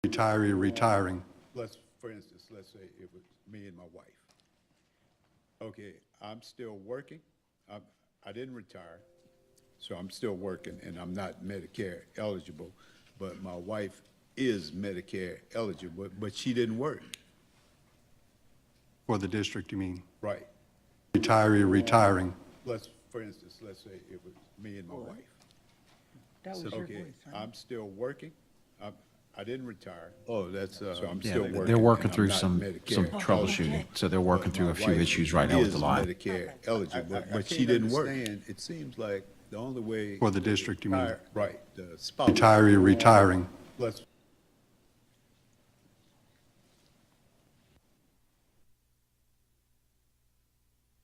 Retiree retiring. For instance, let's say it was me and my wife. Okay, I'm still working. I didn't retire, so I'm still working, and I'm not Medicare eligible, but my wife is Medicare eligible, but she didn't work. For the district, you mean? Right. Retiree retiring. For instance, let's say it was me and my wife. That was your Okay, voice, right? I'm still working. I didn't retire. Oh, that's, so I'm still working. They're working and I'm through not some Medicare troubleshooting, okay. so they're working through a few issues right now with the line. Medicare eligible, but she didn't work. It seems like the only way. For the district, you mean? Right, the spouse. Retiree retiring. Let's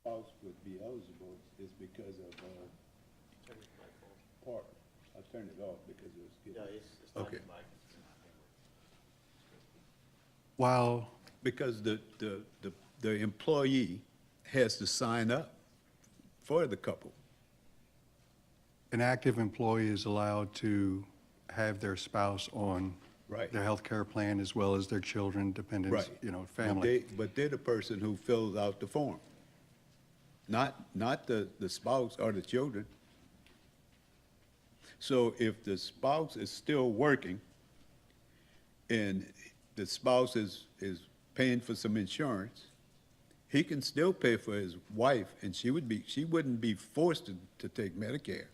spouse would be eligible is because of, part, I turned it off because it was getting. Okay. While Because the employee has to sign up for the couple. an active employee is allowed to have their spouse on Right. their health care plan as well as their children, dependents, Right. you know, But family. But they're the person who fills out the form, not the spouse or the children. So if the spouse is still working and the spouse is paying for some insurance, he can still pay for his wife, and she wouldn't be forced to take Medicare.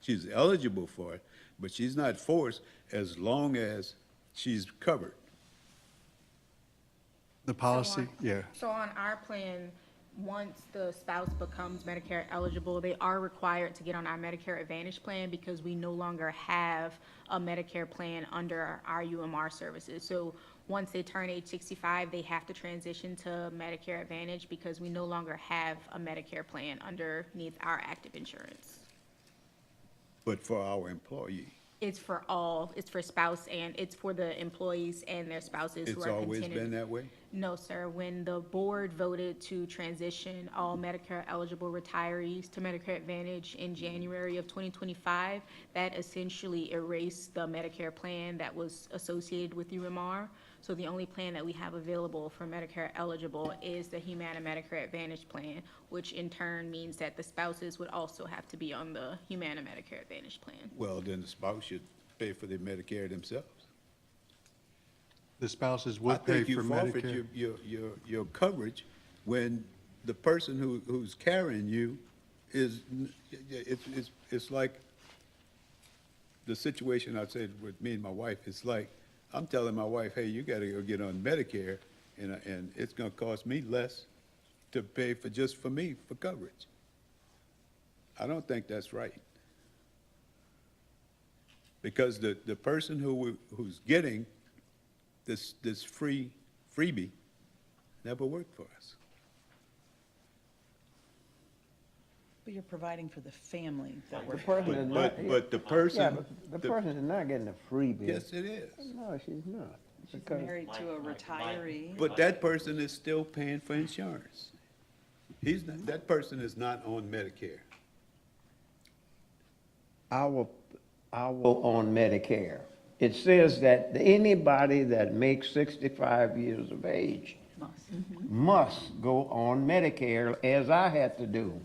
She's eligible for it, but she's not forced as long as she's covered. The policy, on- yeah. So on our plan, once the spouse becomes Medicare eligible, they are required to get on our Medicare Advantage plan because we no longer have a Medicare plan under our UMR services. So once they turn age 65, they have to transition to Medicare Advantage because we no longer have a Medicare plan underneath our active insurance. But for our employee, It's for all, it's for spouse and it's for the employees and their spouses who it's are always continuing. been that way? No, sir. When the board voted to transition all Medicare-eligible retirees to Medicare Advantage in January of 2025, that essentially erased the Medicare plan that was associated with UMR. So the only plan that we have available for Medicare-eligible is the Humana Medicare Advantage plan, which in turn means that the spouses would also have to be on the Humana Medicare Advantage plan. Well, then the spouse should pay for the Medicare themselves. The spouses I would pay think you for forfeit Medicare. your coverage when the person who's carrying you is, it's like the situation I said with me and my wife. It's like, I'm telling my wife, hey, you gotta go get on Medicare, and it's gonna cost me less to pay for me for coverage. I don't think that's right. Because the person who's getting this freebie never worked for us. But you're providing for the family that The we're, person is not, But the yeah, person. but the person is not getting a freebie. Yes, it is. No, she's not. she's Because married to a retiree. But that person is still paying for insurance. That person is not on Medicare. our on Medicare, it says that anybody that makes 65 years of age must go on Medicare, as I had to do.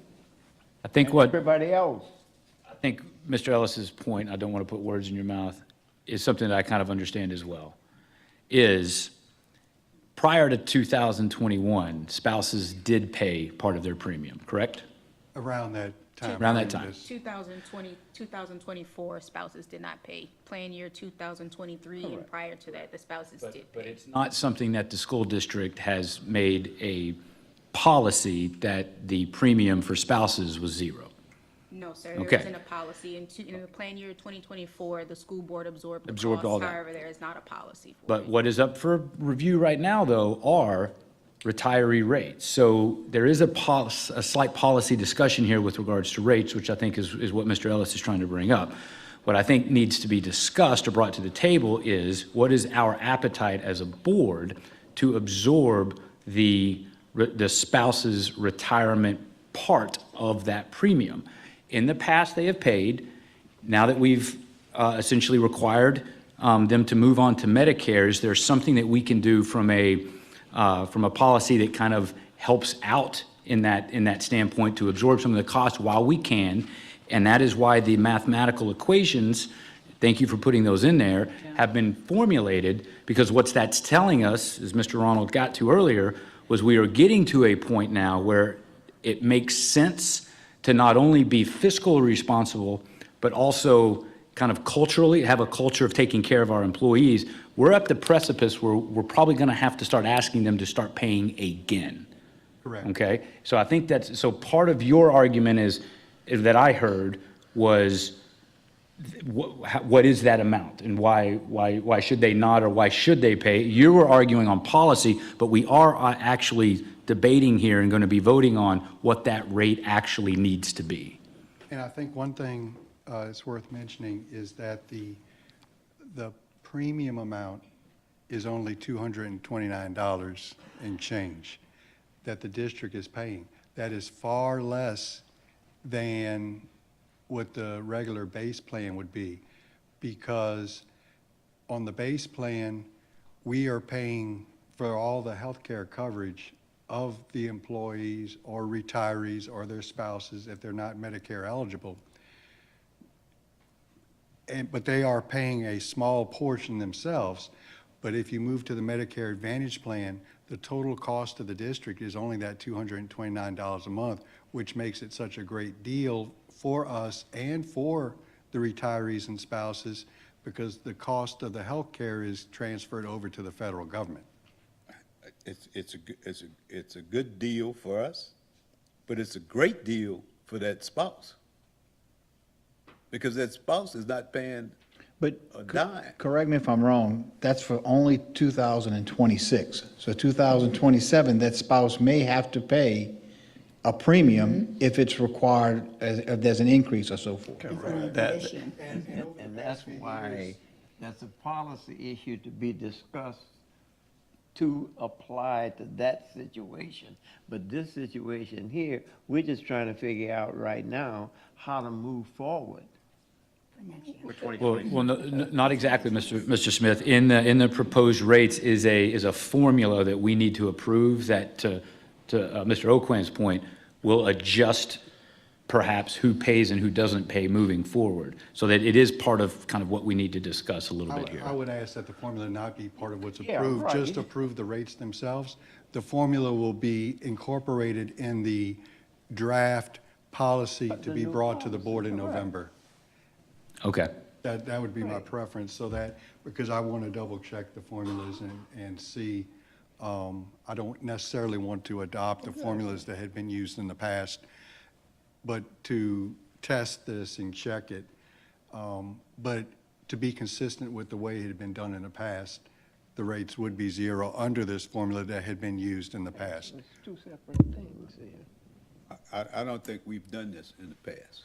I think and what, everybody else. I think Mr. Ellis's point, I don't want to put words in your mouth, is something that I kind of understand as well, is prior to 2021, spouses did pay part of their premium, correct? Around that time. Around that frame, time. yes. 2024 spouses did not pay. Plan year 2023 and prior to that, the spouses did But pay. it's not something that the school district has made a policy that the premium for spouses was zero. No, sir, there Okay. isn't a policy. In the plan year 2024, the school board absorbed the Absorbed all costs. that. However, there is not a policy for But it. what is up for review right now, though, are retiree rates. So there is a slight policy discussion here with regards to rates, which I think is what Mr. Ellis is trying to bring up. What I think needs to be discussed or brought to the table is what is our appetite as a board to absorb the spouse's retirement part of that premium. In the past, they have paid. Now that we've essentially required them to move on to Medicare, is there something that we can do from a policy that kind of helps out in that standpoint to absorb some of the costs while we can? And that is why the mathematical equations, thank you for putting those in there, have been formulated, because what that's telling us, as Mr. Ronald got to earlier, was we are getting to a point now where it makes sense to not only be fiscally responsible, but also kind of culturally have a culture of taking care of our employees. We're at the precipice where we're probably going to have to start asking them to start paying again. Correct. Okay? So I think that's, so part of your argument is that I heard was, what is that amount, and why should they not, or why should they pay? You were arguing on policy, but we are actually debating here and going to be voting on what that rate actually needs to be. And I think one thing it's worth mentioning is that the premium amount is only $229 and change that the district is paying. That is far less than what the regular base plan would be, because on the base plan, we are paying for all the healthcare coverage of the employees or retirees or their spouses if they're not Medicare eligible. But they are paying a small portion themselves. But if you move to the Medicare Advantage plan, the total cost of the district is only that $229 a month, which makes it such a great deal for us and for the retirees and spouses, because the cost of the health care is transferred over to the federal government. It's a good deal for us, but it's a great deal for that spouse. Because that spouse is not paying But a dime. correct me if I'm wrong, that's for only 2026. So 2027, that spouse may have to pay a premium if it's required, if there's an increase or so forth. And that's why that's a policy issue to be discussed to apply to that situation. But this situation here, we're just trying to figure out right now how to move forward. Well, not exactly, Mr. Smith. In the proposed rates is a formula that we need to approve that, to Mr. O'Quinn's point, will adjust perhaps who pays and who doesn't pay moving forward, so that it is part of kind of what we need to discuss a little bit here. I would ask that the formula not be part of what's Yeah, approved, right. just approve the rates themselves. The formula will be incorporated in the draft policy to be brought to the board in November. Okay. That would be my preference, so that, because I want to double check the formulas and see, I don't necessarily want to adopt the formulas that had been used in the past, but to test this and check it. But to be consistent with the way it had been done in the past, the rates would be zero under this formula that had been used in the past. It's two separate things here. I don't think we've done this in the past.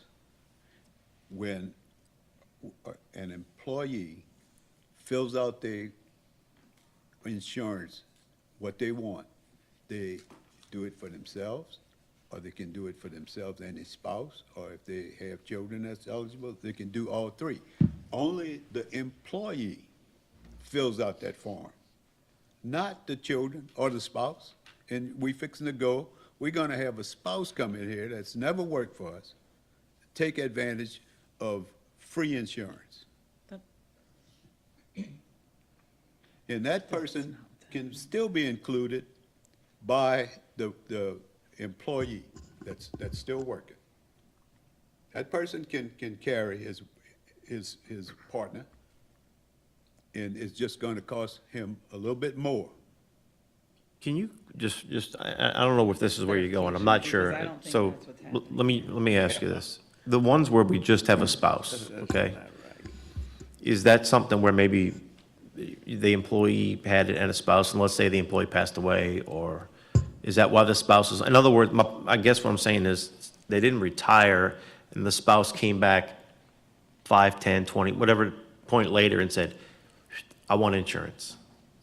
When an employee fills out their insurance, what they want, they do it for themselves, or they can do it for themselves and their spouse, or if they have children that's eligible, they can do all three. Only the employee fills out that form, not the children or the spouse. And we fixing to go, we're gonna have a spouse come in here that's never worked for us, take advantage of free insurance. And that person can still be included by the employee that's still working. That person can carry his partner, and it's just gonna cost him a little bit more. Can you I don't know if this is where you're going, I'm not sure. I don't think So that's what's happening. let me ask you this. The ones where we just have a spouse, okay? Is that something where maybe the employee had it and a spouse, and let's say the employee passed away, or is that why the spouse is, in other words, I guess what I'm saying is, they didn't retire, and the spouse came back 5, 10, 20, whatever point later and said, I want insurance.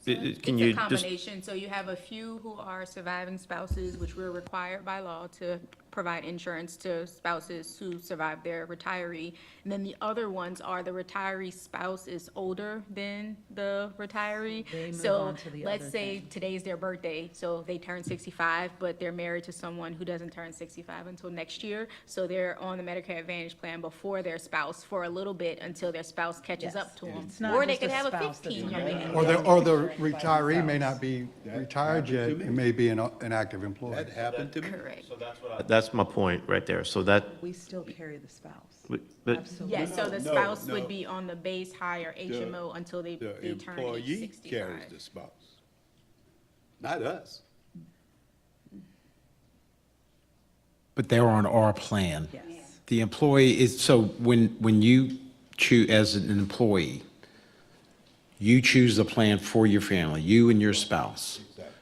Can you It's a just, combination, so you have a few who are surviving spouses, which we're required by law to provide insurance to spouses who survive their retiree. And then the other ones are the retiree spouse is older than the retiree. They move So on to the let's other say thing. today's their birthday, so they turn 65, but they're married to someone who doesn't turn 65 until next year. So they're on the Medicare Advantage plan before their spouse for a little bit until their spouse catches up to them. It's not Or they just could a have a spouse that's 15-year married. man. Or the retiree may not be retired yet, happened to me. it may be an active employee. That happened to me. Correct. That's my point right there. So that, We still carry the spouse. but Absolutely. Yes, so the No, spouse no. would be on the base higher HMO until they The turn age employee 65. carries the spouse, not us. But they're on our plan. Yes. The employee is, so when you choose, as an employee, you choose the plan for your family, you and your spouse.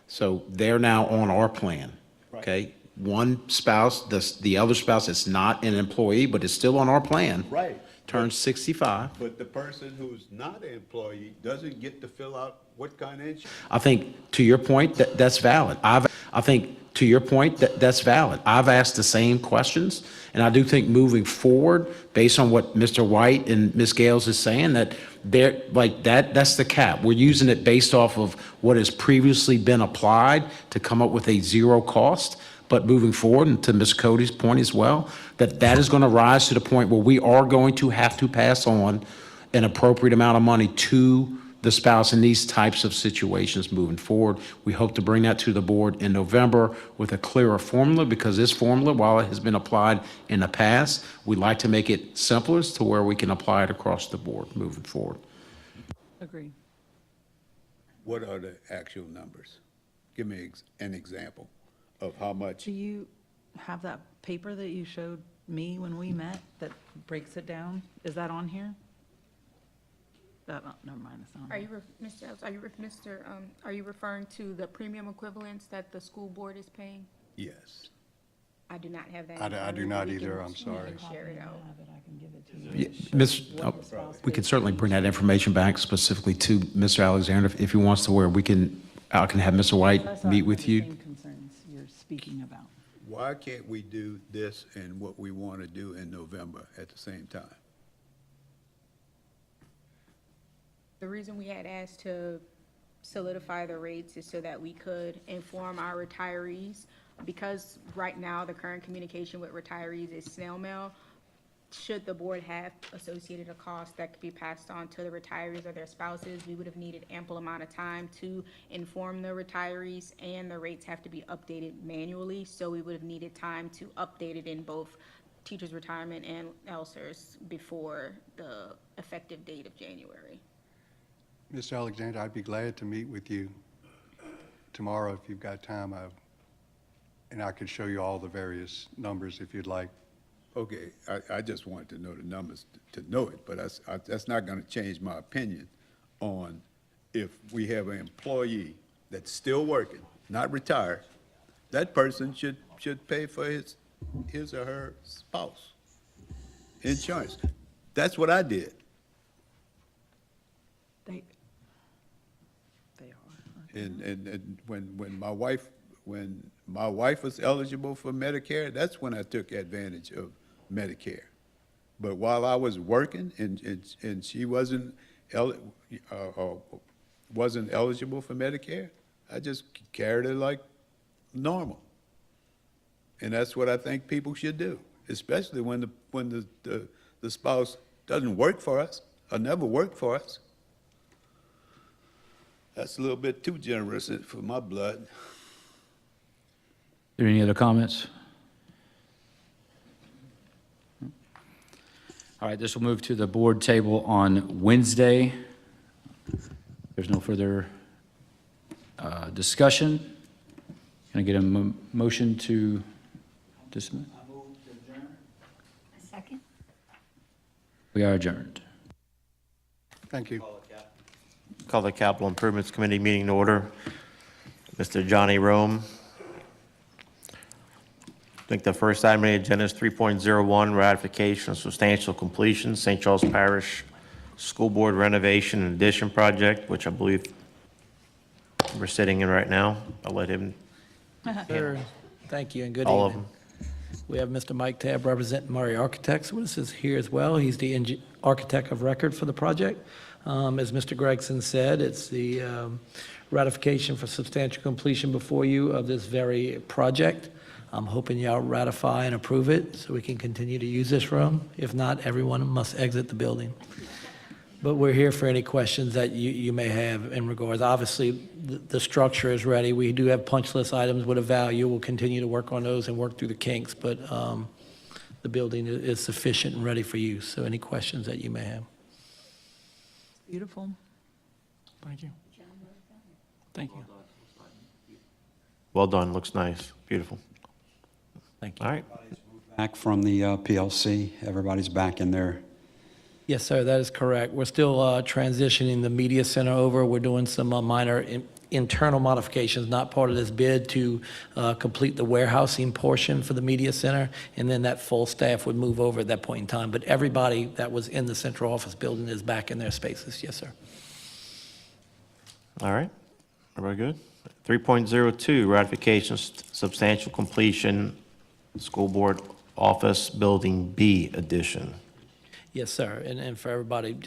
So they're now on our plan, okay? One spouse, the other spouse is not an employee, but is still on our plan. Right. Turns 65. But the person who's not an employee doesn't get to fill out what kind of insurance. I think, to your point, that's valid. I think, to your point, that's valid. I've asked the same questions, and I do think moving forward, based on what Mr. White and Ms. Gales is saying, that they're, like, that's the cap. We're using it based off of what has previously been applied to come up with a zero cost. But moving forward, and to Ms. Cody's point as well, that is going to rise to the point where we are going to have to pass on an appropriate amount of money to the spouse in these types of situations moving forward. We hope to bring that to the board in November with a clearer formula, because this formula, while it has been applied in the past, we'd like to make it simpler to where we can apply it across the board moving forward. Agree. What are the actual numbers? Give me an example of how much. Do you have that paper that you showed me when we met that breaks it down? Is that on here? Never mind, it's not. Are you, Mr. Ellis, are you referring to the premium equivalents that the school board is paying? Yes. I do not have that. I in front of do me. not We can- either, I'm we can sorry. Share it out. We can certainly bring that information back specifically to Mr. Alexander if he wants to, where I can have Mr. White That's not meet with the you. same concerns you're speaking about. Why can't we do this and what we want to do in November at the same time? The reason we had asked to solidify the rates is so that we could inform our retirees, because right now, the current communication with retirees is snail mail. Should the board have associated a cost that could be passed on to the retirees or their spouses, we would have needed ample amount of time to inform the retirees, and the rates have to be updated manually, so we would have needed time to update it in both teachers' retirement and ELSERS before the effective date of January. Mr. Alexander, I'd be glad to meet with you tomorrow if you've got time, and I could show you all the various numbers if you'd like. Okay, I just wanted to know the numbers to know it, but that's not going to change my opinion on if we have an employee that's still working, not retired, that person should pay for his or her spouse insurance. That's what I did. They are. And when my wife was eligible for Medicare, that's when I took advantage of Medicare. But while I was working and she wasn't eligible for Medicare, I just carried it like normal. And that's what I think people should do, especially when the spouse doesn't work for us or never worked for us. That's a little bit too generous for my blood. Are there any other comments? All right, this will move to the board table on Wednesday. There's no further discussion. Can I get a motion to dismiss? Second? We are adjourned. Thank you. Call the Capital Improvements Committee meeting to order. Mr. Johnny Rome. I think the first item on the agenda is 3.01, ratification of substantial completion, St. Charles Parish School Board renovation and addition project, which I believe we're sitting in right now. I'll let him Sure. Thank you and good all of evening. them. We have Mr. Mike Tabb representing Murray Architects with us here as well. He's the architect of record for the project. As Mr. Gregson said, it's the ratification for substantial completion before you of this very project. I'm hoping y'all ratify and approve it so we can continue to use this room. If not, everyone must exit the building. But we're here for any questions that you may have in regards. Obviously, the structure is ready. We do have punch list items with a value. We'll continue to work on those and work through the kinks, but the building is sufficient and ready for use. So any questions that you may have? Beautiful. Thank you. Thank you. Well done, looks nice, beautiful. Thank you. All right, Back from the PLC, everybody's back in there. Yes, sir, that is correct. We're still transitioning the media center over. We're doing some minor internal modifications, not part of this bid, to complete the warehousing portion for the media center, and then that full staff would move over at that point in time. But everybody that was in the central office building is back in their spaces. Yes, sir. all right, everybody good? 3.02, ratification, substantial completion, school board office building B addition. Yes, sir. And for everybody,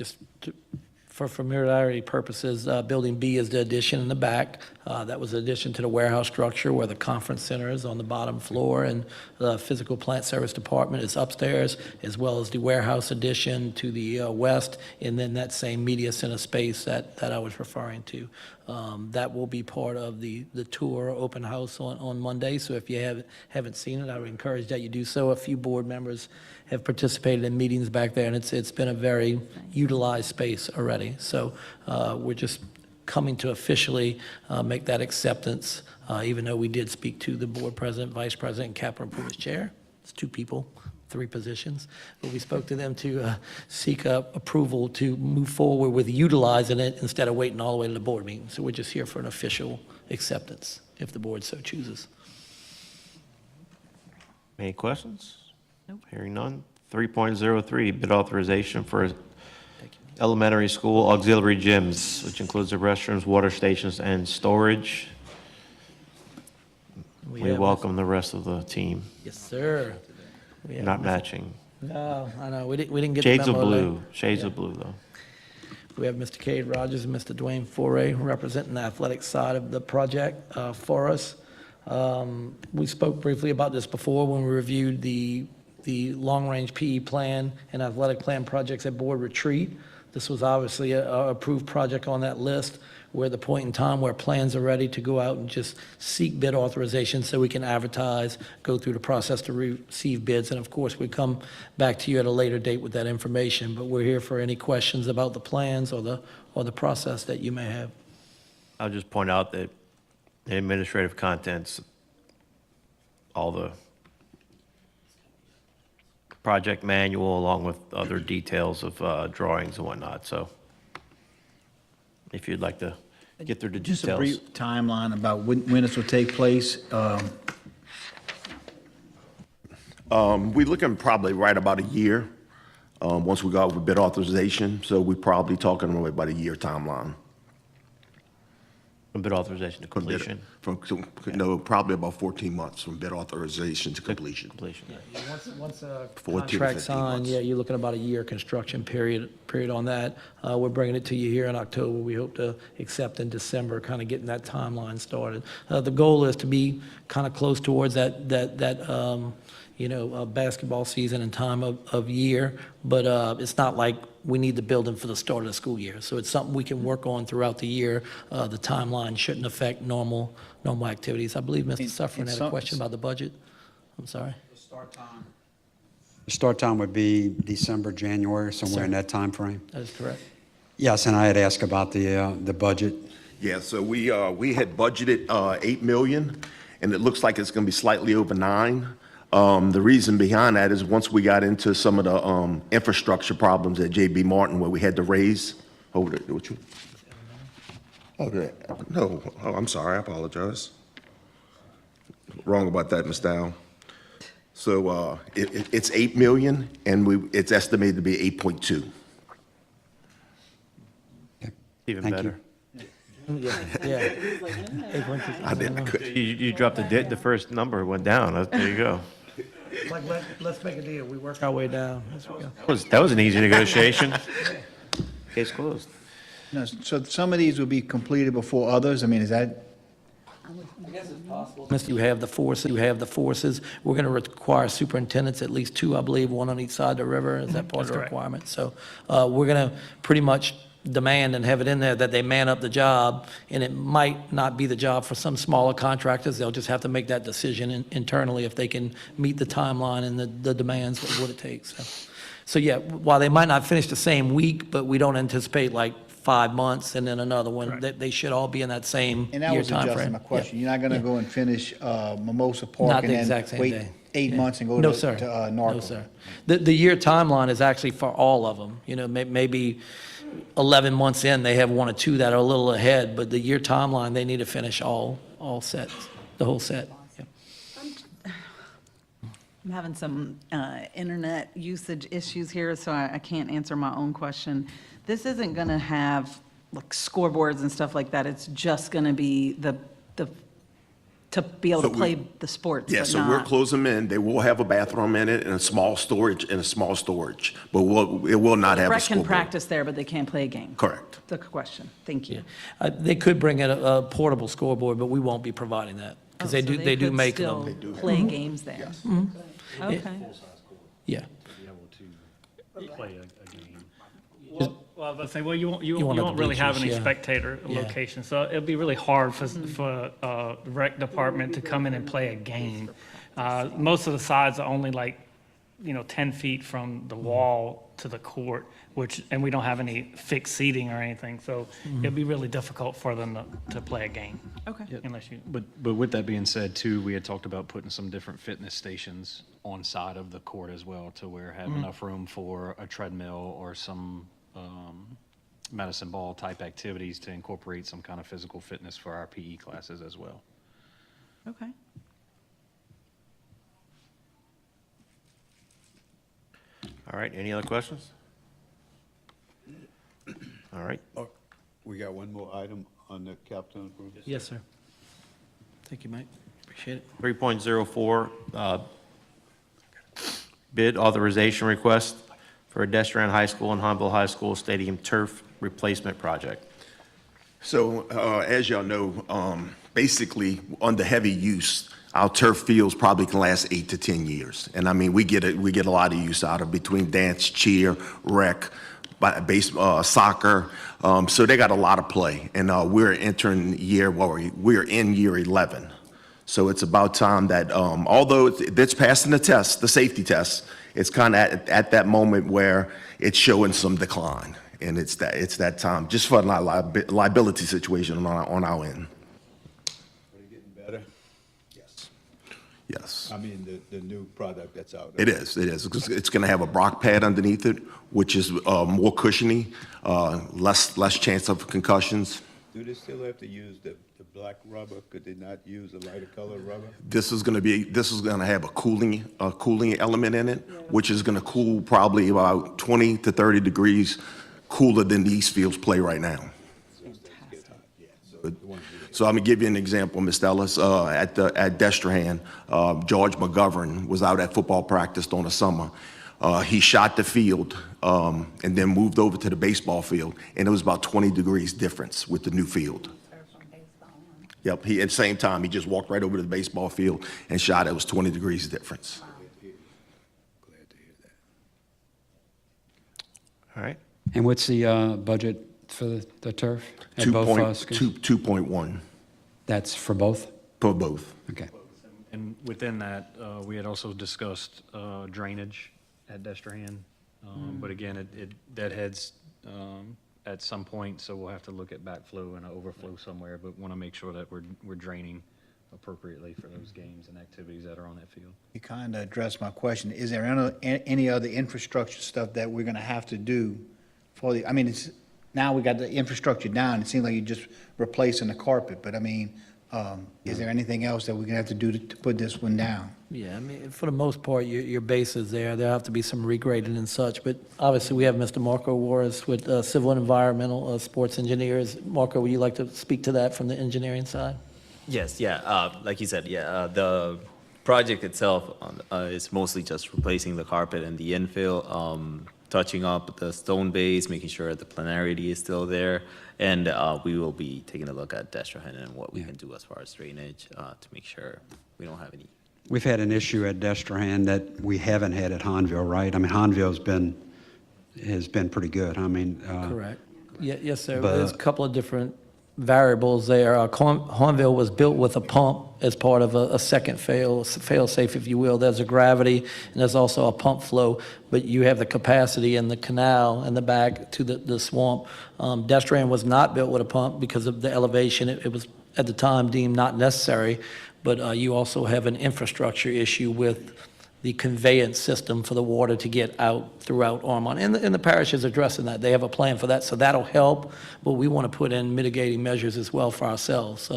for familiarity purposes, Building B is the addition in the back. That was the addition to the warehouse structure where the conference center is on the bottom floor, and the physical plant service department is upstairs, as well as the warehouse addition to the west, and then that same media center space that I was referring to. That will be part of the tour open house on Monday. So if you haven't seen it, I would encourage that you do so. A few board members have participated in meetings back there, and it's been a very utilized space already. So we're just coming to officially make that acceptance, even though we did speak to the board president, vice president, and capital improvements chair. It's 2 people, 3 positions. But we spoke to them to seek approval to move forward with utilizing it instead of waiting all the way to the board meeting. So we're just here for an official acceptance, if the board so chooses. Any questions? Nope. Hearing none. 3.03, bid authorization for elementary school auxiliary gyms, which includes the restrooms, water stations, and storage. We have- welcome the rest of the team. Yes, sir. We have Not Mr. matching. No, I know, we didn't get the Shades of memo late. blue, shades of blue, though. We have Mr. Cade Rogers and Mr. Dwayne Foray representing the athletic side of the project for us. We spoke briefly about this before when we reviewed the long-range PE plan and athletic plan projects at board retreat. This was obviously a approved project on that list. We're at the point in time where plans are ready to go out and just seek bid authorization so we can advertise, go through the process to receive bids. And of course, we come back to you at a later date with that information. But we're here for any questions about the plans or the process that you may have. I'll just point out that the administrative contents, all the project manual along with other details of drawings and whatnot, so if you'd like to get through the Just a details. brief timeline about when this will take place. We looking probably right about a year, once we got with bid authorization, so we probably talking about a year timeline. From bid authorization to From bid- completion. No, probably about 14 months from bid authorization to completion. Completion. Once a 14 to contract 15 signed, months. yeah, you're looking about a year construction period on that. We're bringing it to you here in October. We hope to accept in December, kind of getting that timeline started. The goal is to be kind of close towards that basketball season and time of year, but it's not like we need the building for the start of the school year. So it's something we can work on throughout the year. The timeline shouldn't affect normal activities. I believe Mr. Suffering had a question about the budget. I'm sorry. The start time would be December, January, somewhere in that time frame. That is correct. Yes, and I had asked about the budget. Yeah, so we had budgeted 8 million, and it looks like it's gonna be slightly over 9. The reason behind that is once we got into some of the infrastructure problems at JB Martin where we had to raise, I'm sorry, I apologize. Wrong about that, Ms. Dow. So it's 8 million, and it's estimated to be 8.2. Even Thank better. Yeah. I couldn't. You dropped the first number, went down. There you go. like, let's make a deal. We work our way down. As we go. That was an easy negotiation. Case closed. No, so some of these will be completed before others? I mean, is that, You have the forces. We're going to require superintendents, at least two, I believe, one on each side of the river. Is that part of the requirement? So we're going to pretty much demand and have it in there that they man up the job, and it might not be the job for some smaller contractors. They'll just have to make that decision internally if they can meet the timeline and the demands of what it takes. So yeah, while they might not finish the same week, but we don't anticipate like 5 months and then another one. They should all be in that same and that year was adjusting timeframe. my question. You're not Yeah. gonna go and finish Mimosa Park Not and the exact then same wait day. 8 Yeah. months and go No, to sir. Narco? No, sir. The year timeline is actually for all of them. You know, maybe 11 months in, they have one or two that are a little ahead, but the year timeline, they need to finish all sets, the whole set. Yeah. I'm having some internet usage issues here, so I can't answer my own question. This isn't going to have like scoreboards and stuff like that. It's just going to be the to be able So to we- play the sports, Yeah, but so we'll not. close them in. They will have a bathroom in it and a small storage, but it will not have a Rec can scoreboard. practice there, but they can't play a game. Correct. That's a question. Thank you. They could bring in a portable scoreboard, but we won't be providing that, because Oh, they so do, they do could make still them. play games there. Okay. Yeah. Well, I was about to say, well, you won't want the really have any bleachers, yeah. spectator Yeah. location, so it'd be really hard for the rec department to come in and play a game. Most of the sides are only like, 10 feet from the wall to the court, and we don't have any fixed seating or anything, so it'd be really difficult for them to play a game. Okay. Unless you, But with that being said, too, we had talked about putting some different fitness stations on side of the court as well, to where have enough room for a treadmill or some medicine ball type activities to incorporate some kind of physical fitness for our PE classes as well. Okay. All right, any other questions? All right, Oh, we got one more item on the capital improvement. Yes, sir. Thank you, Mike. Appreciate it. 3.04, bid authorization request for Destrehan High School and Huntsville High School Stadium turf replacement project. So, as y'all know, basically, under heavy use, our turf fields probably can last 8 to 10 years. And I mean, we get a lot of use out of between dance, cheer, rec, soccer. So they got a lot of play. And we're entering we're in year 11. So it's about time that, although it's passing the test, the safety test, it's kind of at that moment where it's showing some decline. And it's that time, just for a liability situation on our end. Are they getting better? Yes. I mean, the new product that's out. It is. It's going to have a Brock pad underneath it, which is more cushiony, less chance of concussions. Do they still have to use the black rubber? Could they not use a lighter color rubber? This is going to have a cooling element in it, which is going to cool probably about 20 to 30 degrees cooler than these fields play right now. So I'm gonna give you an example, Mr. Ellis. At Destrehan, George McGovern was out at football practice during the summer. He shot the field and then moved over to the baseball field, and it was about 20 degrees difference with the new field. Yep. At the same time, he just walked right over to the baseball field and shot. It was 20 degrees difference. Glad to hear that. All right, And what's the budget for the turf? At both schools? 2.1 That's for both? for both. Okay. And within that, we had also discussed drainage at Destrehan. But again, it deadheads at some point, so we'll have to look at backflow and an overflow somewhere, but want to make sure that we're draining appropriately for those games and activities that are on that field. You kind of addressed my question. Is there any other infrastructure stuff that we're going to have to do for I mean, now we got the infrastructure down. It seems like you're just replacing the carpet, but I mean, is there anything else that we're going to have to do to put this one down? Yeah, I mean, for the most part, your base is there. There'll have to be some regrading and such, but obviously, we have Mr. Marco Juarez with Civil and Environmental Sports Engineers. Marco, would you like to speak to that from the engineering side? Yes, yeah, like you said, yeah, the project itself is mostly just replacing the carpet and the infill, touching up the stone base, making sure the planarity is still there. And we will be taking a look at Destrehan and what we can do as far as drainage to make sure we don't have any. We've had an issue at Destrehan that we haven't had at Hanville, right? I mean, Hanville's has been pretty good. I mean. Correct. Yes, sir. but- There's a couple of different variables there. Hornville was built with a pump as part of a second fail-safe, if you will. There's a gravity, and there's also a pump flow, but you have the capacity in the canal in the back to the swamp. Destrehan was not built with a pump because of the elevation. It was, at the time, deemed not necessary, but you also have an infrastructure issue with the conveyance system for the water to get out throughout Ormond. And the parish is addressing that. They have a plan for that, so that'll help. But we want to put in mitigating measures as well for ourselves.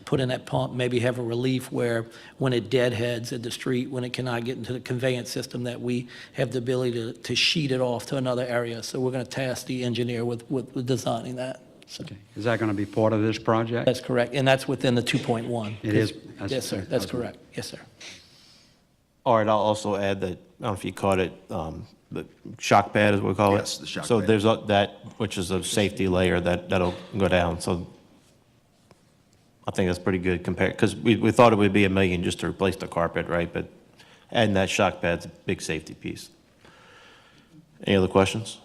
Put in that pump, maybe have a relief where when it deadheads at the street, when it cannot get into the conveyance system, that we have the ability to sheet it off to another area. So we're going to task the engineer with designing that. So Is that going to be part of this project? that's correct, and that's within the 2.1. It is? Yes, sir, that's correct. Yes, sir. All right, I'll also add that, I don't know if you caught it, the shock pad is what we call it. Yes, the shock So pad. there's that, which is a safety layer that'll go down, so I think that's pretty good compared, because we thought it would be $1 million just to replace the carpet, right? But adding that shock pad's a big safety piece. Any other questions?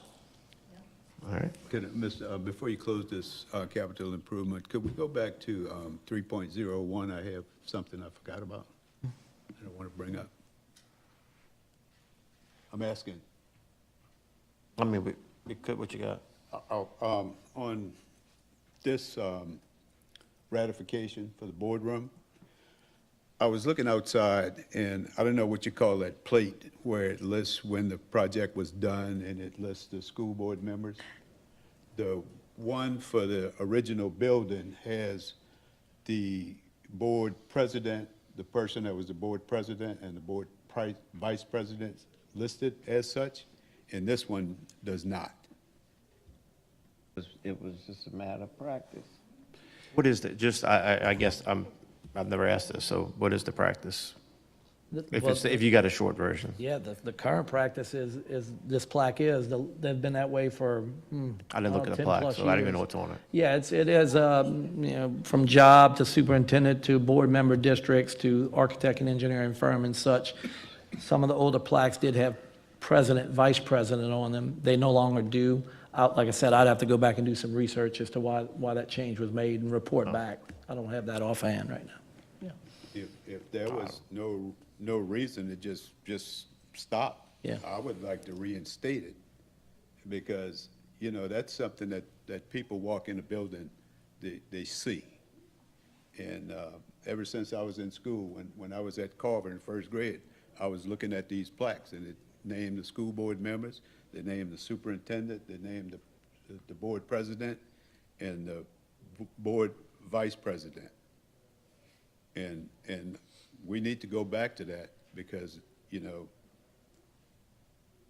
All right. Before you close this capital improvement, could we go back to 3.01? I have something I forgot about. I don't want to bring up. I'm asking, I mean, we could, what you got? on this ratification for the boardroom, I was looking outside, and I don't know what you call that plate where it lists when the project was done and it lists the school board members. The one for the original building has the board president, the person that was the board president, and the board vice president listed as such, and this one does not. It was just a matter of practice. What is the, just, I guess, I've never asked this, so what is the practice? If you got a short version? Yeah, the current practice is this plaque is, they've been that way for, I didn't look at the 10 plaque, plus so I don't even years. know what's on it. Yeah, it is, from job to superintendent to board member districts to architect and engineering firm and such. Some of the older plaques did have president, vice president on them. They no longer do. Like I said, I'd have to go back and do some research as to why that change was made and report back. I don't have that offhand right now. Yeah. If there was no reason to just stop, Yeah. I would like to reinstate it, because, that's something that people walk in the building, they see. And ever since I was in school, when I was at Carver in first grade, I was looking at these plaques, and it named the school board members, they named the superintendent, they named the board president, and the board vice president. And we need to go back to that, because,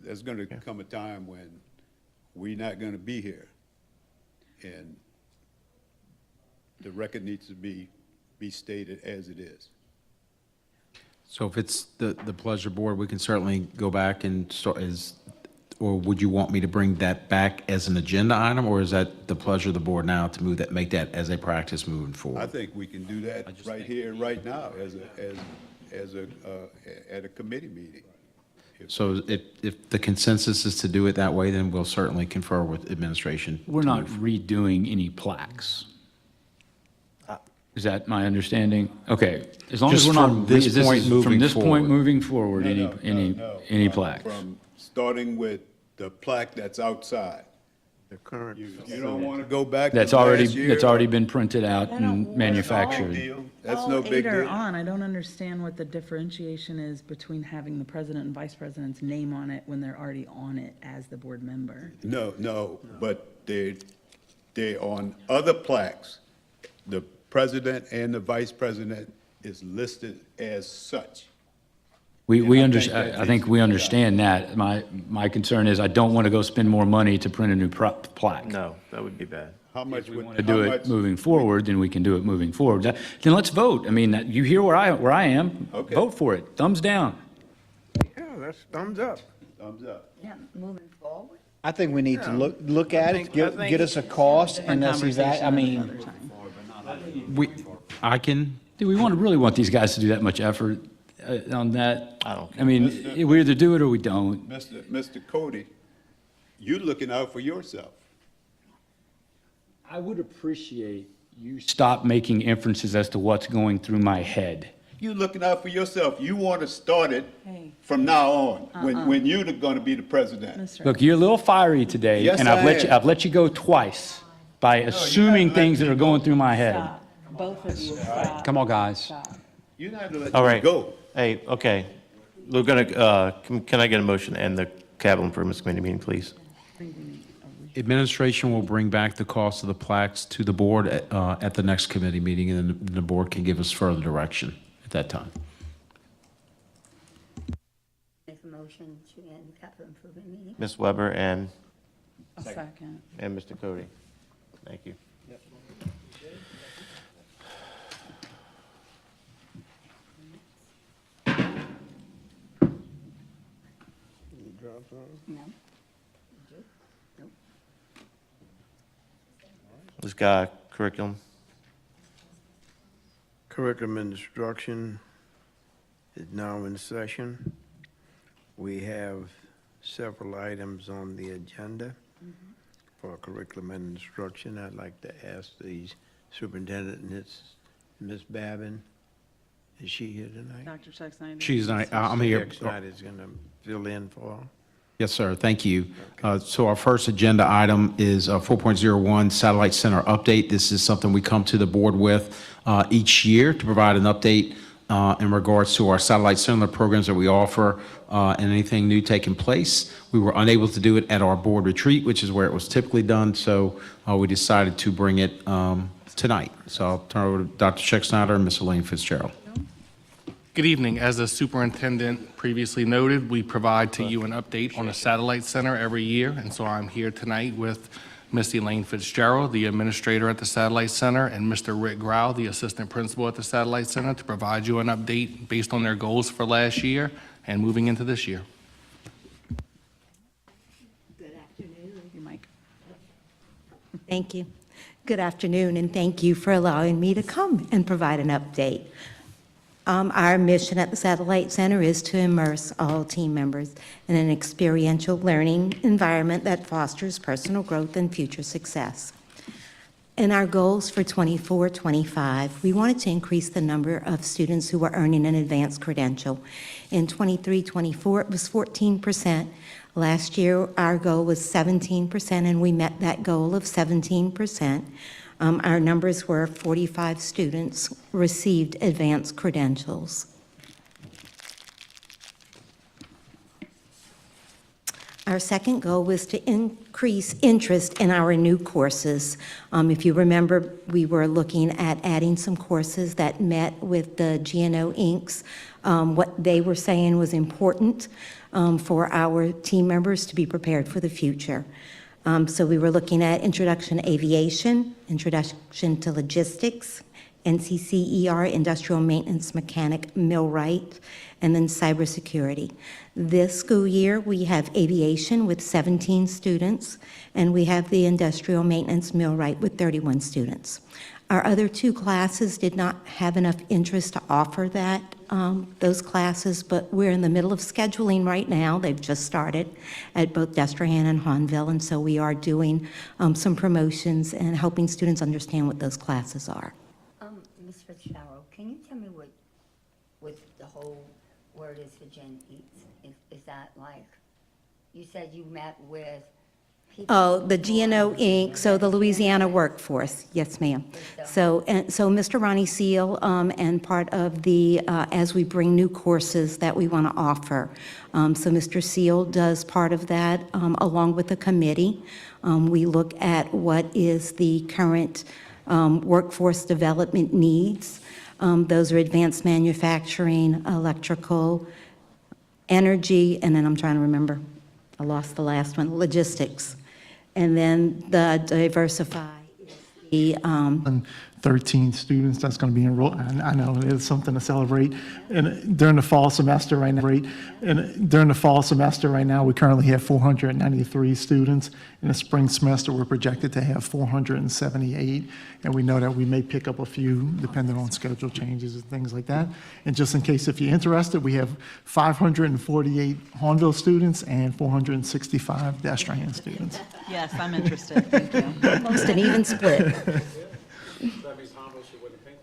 there's going to come a time when we're not going to be here. And the record needs to be stated as it is. So if it's the pleasure board, we can certainly go back and start or would you want me to bring that back as an agenda item, or is that the pleasure of the board now to make that as a practice moving I forward? think we can do that right here, right now, at a committee meeting. So if the consensus is to do it that way, then we'll certainly confer with administration. We're to not move. redoing any plaques. Is that my understanding? Okay, as long as Just we're not. from this is point moving From this point forward. moving forward, No, any plaques? From starting with the plaque that's outside. The current. You don't want to go back to That's last year? already been printed out I don't and want- manufactured. Deal. That's All no big 8 are deal. on. I don't understand what the differentiation is between having the president and vice president's name on it when they're already on it as the board member. No, but they're on other plaques. The president and the vice president is listed as such. We I understand, think I think we understand that. My concern is I don't want to go spend more money to print a new plaque. No, that would be bad. How much If we would, want to how do much? it moving forward, then we can do it moving forward. Then let's vote. I mean, you hear where I am. Okay. Vote for it. Thumbs down. Yeah, that's thumbs up. Thumbs up. Yeah, moving forward. I think we need to look at it, I think- get us a cost, and let's evaluate, I mean, Do we really want these guys to do that much effort on that? I don't I mean, we either do it or we don't. Mr. Cody, you looking out for yourself. I would appreciate you stop making inferences as to what's going through my head. You looking out for yourself. You want to start it Hey. from now on, when you're going to be the president. Mr. Look, you're a little fiery today, Yes, and I am. I've let you go twice by assuming let things me that are going through my head. Stop. Both of you, stop. Come on, guys. Stop. You're not going to All let me right. go. Hey, okay. We're gonna, can I get a motion to end the capital improvements committee meeting, please? Administration will bring back the cost of the plaques to the board at the next committee meeting, and then the board can give us further direction at that time. Make a motion to end the capital improvement meeting. Ms. Weber and A second. Mr. Cody. Thank you. No. This guy, curriculum. Curriculum instruction is now in session. We have several items on the agenda for curriculum and instruction. I'd like to ask the superintendent, and it's Ms. Babin. Is she here tonight? Dr. Chuck Snyder. I'm here. Jack Snyder's going to fill in for her. Yes, sir. Thank you. So our first agenda item is 4.01 Satellite Center update. This is something we come to the board with each year to provide an update in regards to our satellite center programs that we offer and anything new taking place. We were unable to do it at our board retreat, which is where it was typically done, so we decided to bring it tonight. So I'll turn it over to Dr. Chuck Snyder and Ms. Elaine Fitzgerald. Good evening. As the superintendent previously noted, we provide to you an update on the satellite center every year, and so I'm here tonight with Ms. Elaine Fitzgerald, the administrator at the satellite center, and Mr. Rick Grau, the assistant principal at the satellite center, to provide you an update based on their goals for last year and moving into this year. Good afternoon. Your mic. Thank you. Good afternoon, and thank you for allowing me to come and provide an update. Our mission at the Satellite Center is to immerse all team members in an experiential learning environment that fosters personal growth and future success. In our goals for 24-25, we wanted to increase the number of students who are earning an advanced credential. In 23-24, it was 14%. Last year, our goal was 17%, and we met that goal of 17%. Our numbers were 45 students received advanced credentials. Our second goal was to increase interest in our new courses. If you remember, we were looking at adding some courses that met with the GNO Incs. What they were saying was important for our team members to be prepared for the future. So we were looking at Introduction to Aviation, Introduction to Logistics, NCCER, Industrial Maintenance Mechanic, Millwright, and then Cybersecurity. This school year, we have Aviation with 17 students, and we have the Industrial Maintenance Millwright with 31 students. Our other two classes did not have enough interest to offer those classes, but we're in the middle of scheduling right now. They've just started at both Destrehan and Hahnville, and so we are doing some promotions and helping students understand what those classes are. Ms. Fitzgerald, can you tell me what the whole word is for Gen Eats? Is that like, you said you met with people? Oh, the GNO Inc., so the Louisiana Workforce, yes, ma'am. So Mr. Ronnie Seal, and part of the, as we bring new courses that we want to offer. So Mr. Seal does part of that, along with the committee. We look at what is the current workforce development needs. Those are advanced manufacturing, electrical, energy, and then I'm trying to remember, I lost the last one, logistics. And then the diversify is The, 13 students that's going to be enrolled. And I know it's something to celebrate. And during the fall semester right now, we currently have 493 students. In the spring semester, we're projected to have 478. And we know that we may pick up a few depending on schedule changes and things like that. And just in case if you're interested, we have 548 Hornville students and 465 Destrehan students. Yes, I'm interested. Thank you. almost an even split. That means Honville should win the pink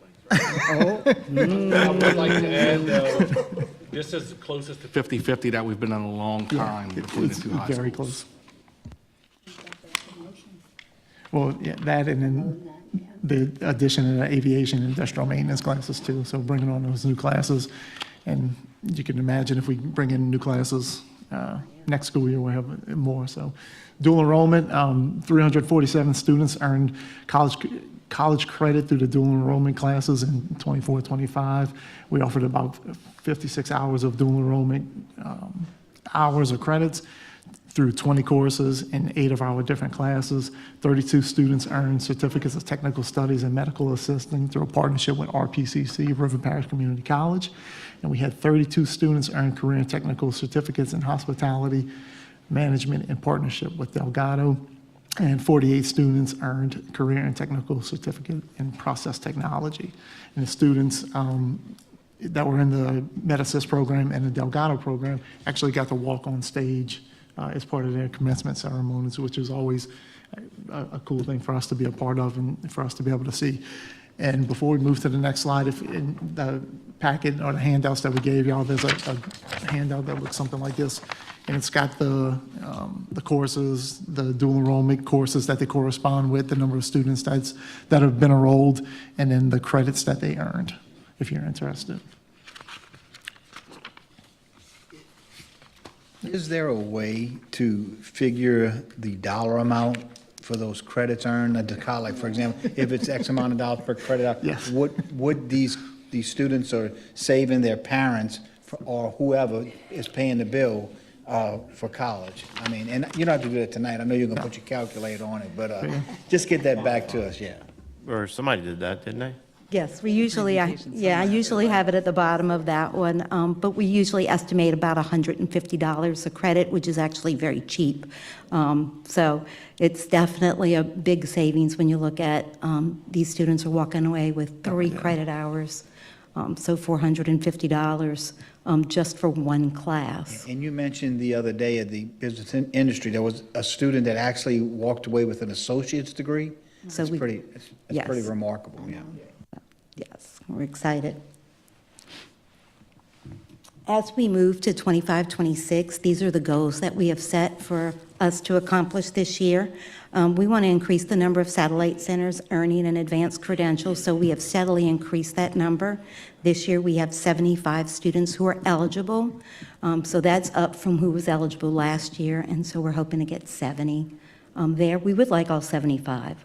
thing. I would like to add, though, this is the closest to 50-50 that we've been in a long time between the It's two high schools. very close. Well, yeah, that and then the addition of the aviation and industrial maintenance classes too. So bringing on those new classes. And you can imagine if we bring in new classes next school year, we'll have more. So dual enrollment, 347 students earned college credit through the dual enrollment classes in 24-25. We offered about 56 hours of dual enrollment hours or credits through 20 courses in 8 of our different classes. 32 students earned certificates of technical studies and medical assisting through a partnership with RPCC, River Parish Community College. And we had 32 students earn career and technical certificates in hospitality management in partnership with Delgado. And 48 students earned career and technical certificate in process technology. And the students that were in the MedAssist program and the Delgado program actually got to walk on stage as part of their commencement ceremonies, which is always a cool thing for us to be a part of and for us to be able to see. And before we move to the next slide, if in the packet or the handouts that we gave y'all, there's a handout that looks something like this. And it's got the courses, the dual enrollment courses that they correspond with, the number of students that have been enrolled, and then the credits that they earned, if you're interested. Is there a way to figure the dollar amount for those credits earned at the college? Like, for example, if it's X amount of dollars per credit, Yes. would these students are saving their parents or whoever is paying the bill for college? I mean, and you don't have to do that tonight. I know you're gonna put your calculator on it, but just get that back to us, yeah. Or somebody did that, didn't they? Yes, we usually, I usually have it at the bottom of that one, but we usually estimate about $150 a credit, which is actually very cheap. So it's definitely a big savings when you look at these students are walking away with 3 credit hours, so $450 just for one class. And you mentioned the other day at the business industry, there was a student that actually walked away with an associate's degree. So That's we- pretty, that's pretty yes. remarkable, yeah. Yes, we're excited. As we move to 25-26, these are the goals that we have set for us to accomplish this year. We want to increase the number of satellite centers earning an advanced credential, so we have steadily increased that number. This year, we have 75 students who are eligible, so that's up from who was eligible last year, and so we're hoping to get 70 there. We would like all 75.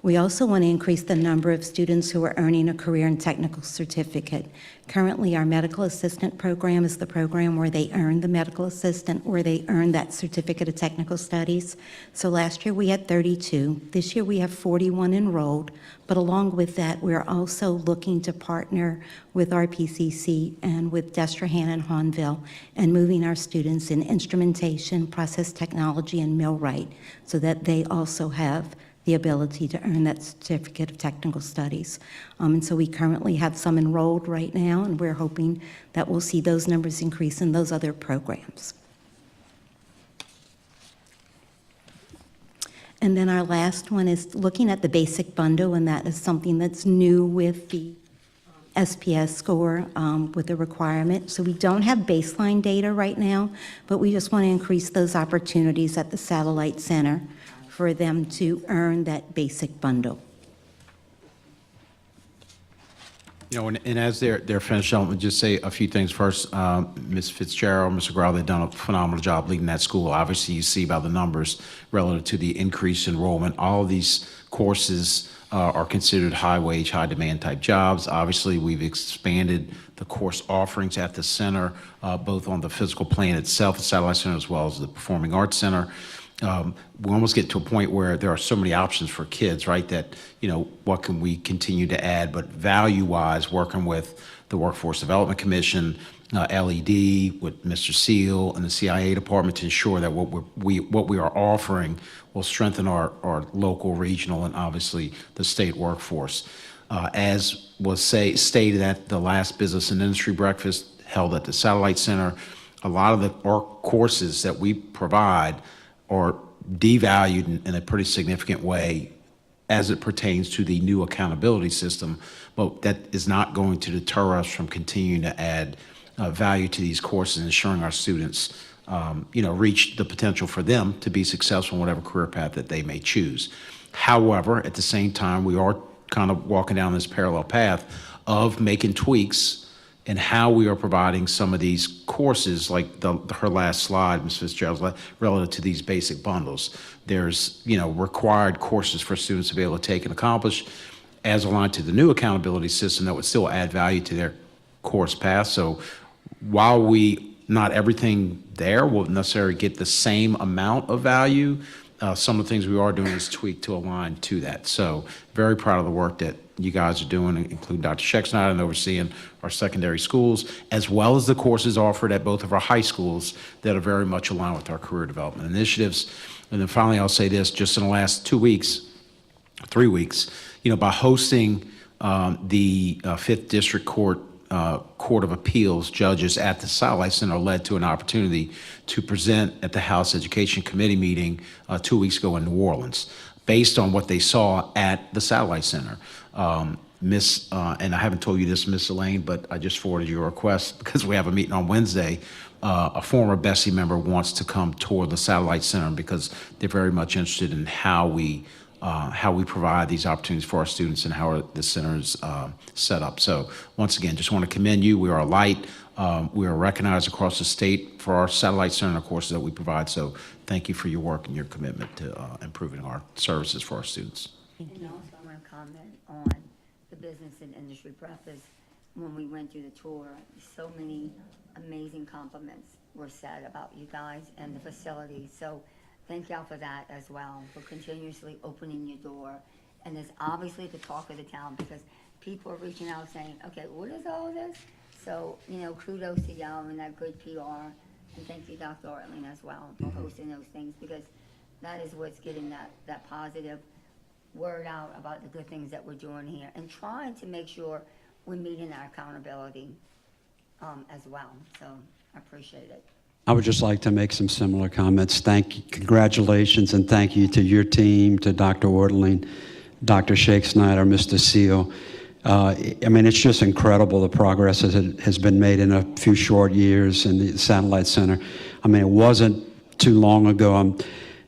We also want to increase the number of students who are earning a career and technical certificate. Currently, our medical assistant program is the program where they earn the medical assistant or they earn that certificate of technical studies. So last year we had 32. This year we have 41 enrolled, but along with that, we're also looking to partner with RPCC and with Destrehan and Hahnville and moving our students in instrumentation, process technology, and millwright so that they also have the ability to earn that certificate of technical studies. And so we currently have some enrolled right now, and we're hoping that we'll see those numbers increase in those other programs. And then our last one is looking at the basic bundle, and that is something that's new with the SPS score with the requirement. So we don't have baseline data right now, but we just want to increase those opportunities at the satellite center for them to earn that basic bundle. You know, and as they're finished, I'll just say a few things. First, Ms. Fitzgerald, Mr. Grau, they've done a phenomenal job leading that school. Obviously, you see by the numbers relative to the increased enrollment. All of these courses are considered high-wage, high-demand type jobs. Obviously, we've expanded the course offerings at the center, both on the physical plan itself, the Satellite Center, as well as the Performing Arts Center. we almost get to a point where there are so many options for kids, right? That, what can we continue to add? But value-wise, working with the Workforce Development Commission, LED, with Mr. Seal and the CIA department to ensure that what we are offering will strengthen our local, regional, and obviously the state workforce. As was stated at the last Business and Industry Breakfast held at the Satellite Center, a lot of our courses that we provide are devalued in a pretty significant way as it pertains to the new accountability system, but that is not going to deter us from continuing to add value to these courses, ensuring our students, reach the potential for them to be successful in whatever career path that they may choose. However, at the same time, we are kind of walking down this parallel path of making tweaks in how we are providing some of these courses, like her last slide, Ms. Fitzgerald, relative to these basic bundles. There's, required courses for students to be able to take and accomplish as aligned to the new accountability system that would still add value to their course path. So while not everything there will necessarily get the same amount of value, some of the things we are doing is tweak to align to that. So very proud of the work that you guys are doing, including Dr. Scheck and overseeing our secondary schools, as well as the courses offered at both of our high schools that are very much aligned with our career development initiatives. And then finally, I'll say this, just in the last 3 weeks, by hosting the 5th District Court of Appeals judges at the Satellite Center led to an opportunity to present at the House Education Committee meeting 2 weeks ago in New Orleans, based on what they saw at the Satellite Center. And I haven't told you this, Miss Elaine, but I just forwarded your request because we have a meeting on Wednesday. A former Bessie member wants to come tour the Satellite Center because they're very much interested in how we provide these opportunities for our students and how the center is set up. So once again, just want to commend you. We are a light. We are recognized across the state for our Satellite Center courses that we provide. So thank you for your work and your commitment to improving our services for our students. And also, I want to comment on the Business and Industry Breakfast. When we went through the tour, so many amazing compliments were said about you guys and the facility. So thank y'all for that as well, for continuously opening your door. And it's obviously the talk of the town because people are reaching out saying, okay, what is all this? So, kudos to y'all and that good PR. And thank you, Dr. Ortling, as well, for hosting those things because that is what's getting that positive word out about the good things that we're doing here and trying to make sure we're meeting our accountability as well. So I appreciate it. I would just like to make some similar comments. Congratulations, and thank you to your team, to Dr. Ortling, Dr. Scheck, Mr. Seal. It's just incredible the progress that has been made in a few short years in the Satellite Center. It wasn't too long ago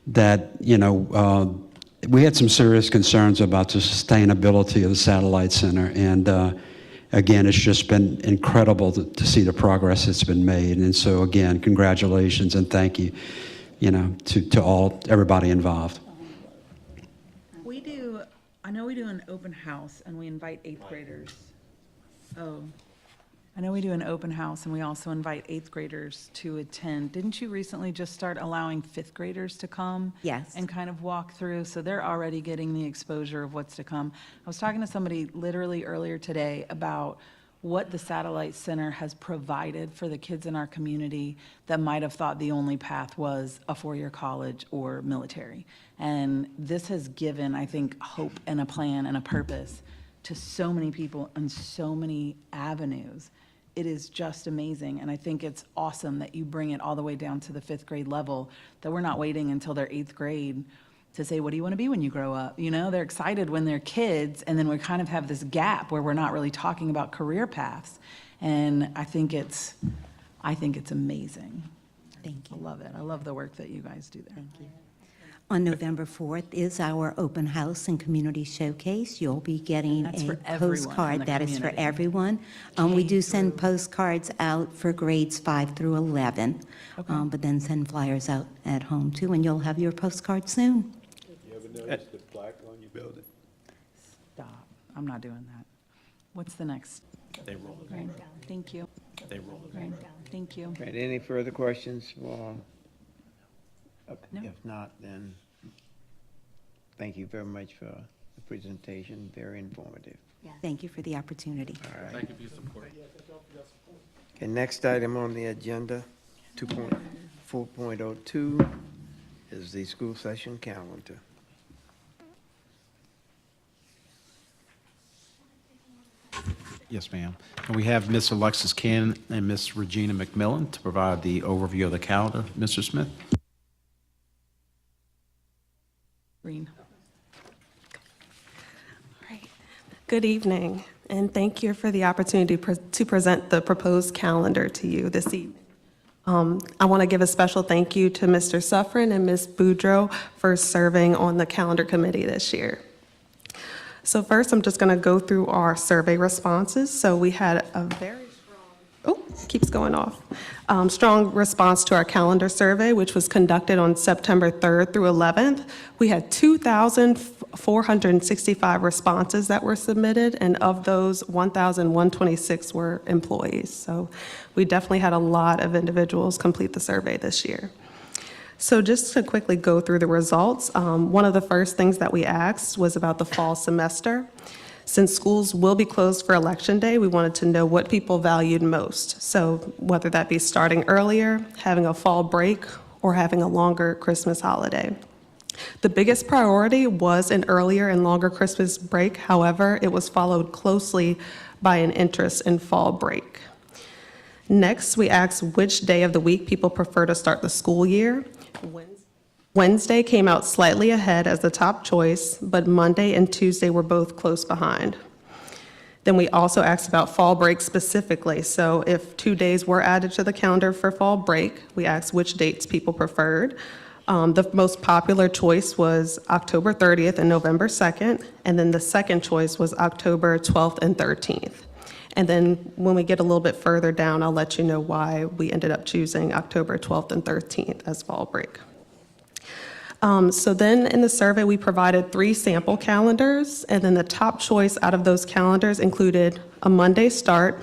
that, we had some serious concerns about the sustainability of the Satellite Center. And again, it's just been incredible to see the progress that's been made. And so again, congratulations and thank you, to everybody involved. I know we do an open house and we invite 8th graders. I know we do an open house and we also invite 8th graders to attend. Didn't you recently just start allowing 5th graders to come? Yes. And kind of walk through, so they're already getting the exposure of what's to come. I was talking to somebody literally earlier today about what the Satellite Center has provided for the kids in our community that might have thought the only path was a 4-year college or military. And this has given, I think, hope and a plan and a purpose to so many people on so many avenues. It is just amazing. And I think it's awesome that you bring it all the way down to the 5th grade level, that we're not waiting until their 8th grade to say, what do you want to be when you grow up? They're excited when they're kids, and then we kind of have this gap where we're not really talking about career paths. And I think it's amazing. Thank you. I love it. I love the work that you guys do there. Thank you. On November 4th is our open house and community showcase. You'll be getting That's a for everyone in postcard. the That is for community. everyone. We do send postcards out for grades 5 through 11, but then send flyers out at home too, and you'll have your postcard soon. You ever notice the plaque on your building? Stop. I'm not doing that. What's the next? They roll. Right. Thank you. They roll. Right. Thank you. Right, any further questions for No. If not, then thank you very much for the presentation, very informative. Thank you for the opportunity. All right. Thank you for your support. Okay, next item on the agenda, 4.02, is the school session calendar. Yes, ma'am. And we have Ms. Alexis Cannon and Ms. Regina McMillan to provide the overview of the calendar. Mr. Smith? Green. Good evening, and thank you for the opportunity to present the proposed calendar to you this evening. I want to give a special thank you to Mr. Suffren and Ms. Boudreau for serving on the calendar committee this year. So first, I'm just going to go through our survey responses. So we had a very keeps going off. Strong response to our calendar survey, which was conducted on September 3rd through 11th. We had 2,465 responses that were submitted, and of those, 1,126 were employees. So we definitely had a lot of individuals complete the survey this year. So just to quickly go through the results, one of the first things that we asked was about the fall semester. Since schools will be closed for Election Day, we wanted to know what people valued most. So whether that be starting earlier, having a fall break, or having a longer Christmas holiday. The biggest priority was an earlier and longer Christmas break. However, it was followed closely by an interest in fall break. Next, we asked which day of the week people prefer to start the school year. Wednesday came out slightly ahead as the top choice, but Monday and Tuesday were both close behind. Then we also asked about fall break specifically. So if 2 days were added to the calendar for fall break, we asked which dates people preferred. The most popular choice was October 30th and November 2nd, and then the second choice was October 12th and 13th. And then when we get a little bit further down, I'll let you know why we ended up choosing October 12th and 13th as fall break. So then in the survey, we provided 3 sample calendars, and then the top choice out of those calendars included a Monday start,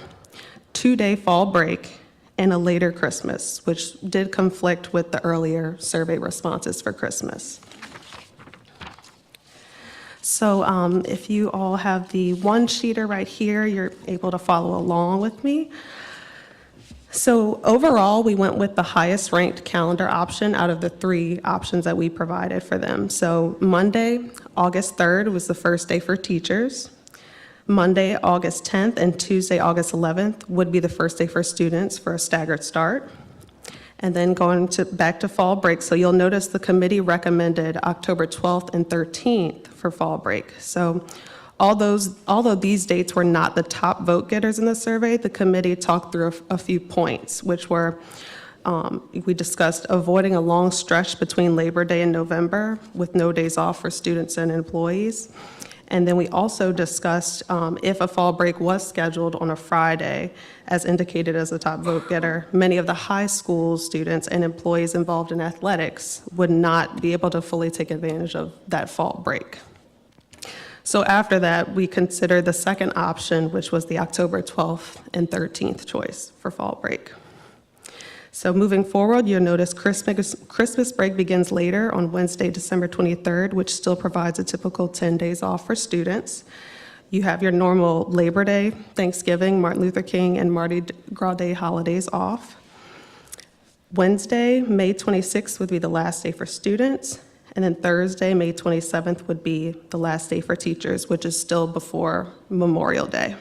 2-day fall break, and a later Christmas, which did conflict with the earlier survey responses for Christmas. So if you all have the one-sheeter right here, you're able to follow along with me. So overall, we went with the highest ranked calendar option out of the 3 options that we provided for them. So Monday, August 3rd was the first day for teachers. Monday, August 10th, and Tuesday, August 11th would be the first day for students for a staggered start. And then going back to fall break, so you'll notice the committee recommended October 12th and 13th for fall break. So although these dates were not the top vote getters in the survey, the committee talked through a few points, which were, we discussed avoiding a long stretch between Labor Day and November with no days off for students and employees. And then we also discussed if a fall break was scheduled on a Friday, as indicated as a top vote getter, many of the high school students and employees involved in athletics would not be able to fully take advantage of that fall break. So after that, we considered the second option, which was the October 12th and 13th choice for fall break. So moving forward, you'll notice Christmas break begins later on Wednesday, December 23rd, which still provides a typical 10 days off for students. You have your normal Labor Day, Thanksgiving, Martin Luther King, and Mardi Gras Day holidays off. Wednesday, May 26th would be the last day for students. And then Thursday, May 27th would be the last day for teachers, which is still before Memorial Day.